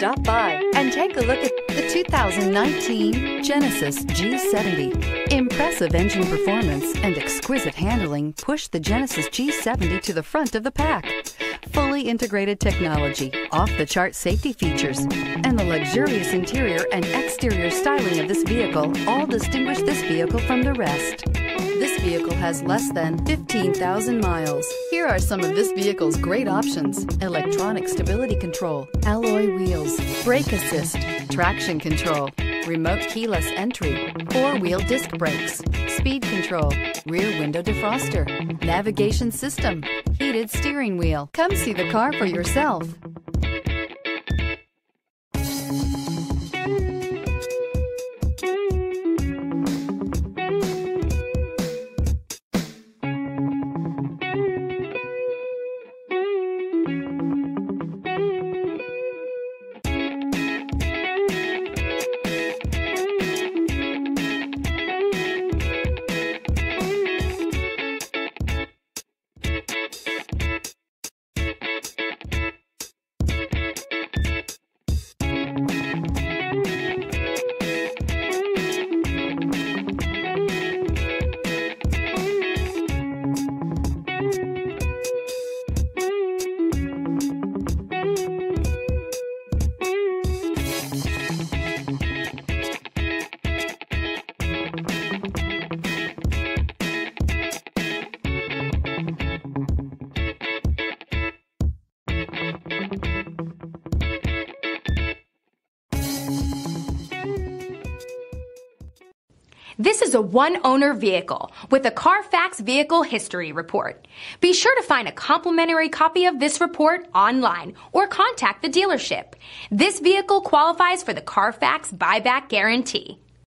Stop by and take a look at the 2019 Genesis G70. Impressive engine performance and exquisite handling push the Genesis G70 to the front of the pack. Fully integrated technology, off-the-chart safety features, and the luxurious interior and exterior styling of this vehicle all distinguish this vehicle from the rest. This vehicle has less than 15,000 miles. Here are some of this vehicle's great options: electronic stability control, alloy wheels, brake assist, traction control, remote keyless entry, four-wheel disc brakes, speed control, rear window defroster, navigation system, heated steering wheel. Come see the car for yourself. This is a one-owner vehicle with a Carfax Vehicle History Report. Be sure to find a complimentary copy of this report online or contact the dealership. This vehicle qualifies for the Carfax Buyback Guarantee.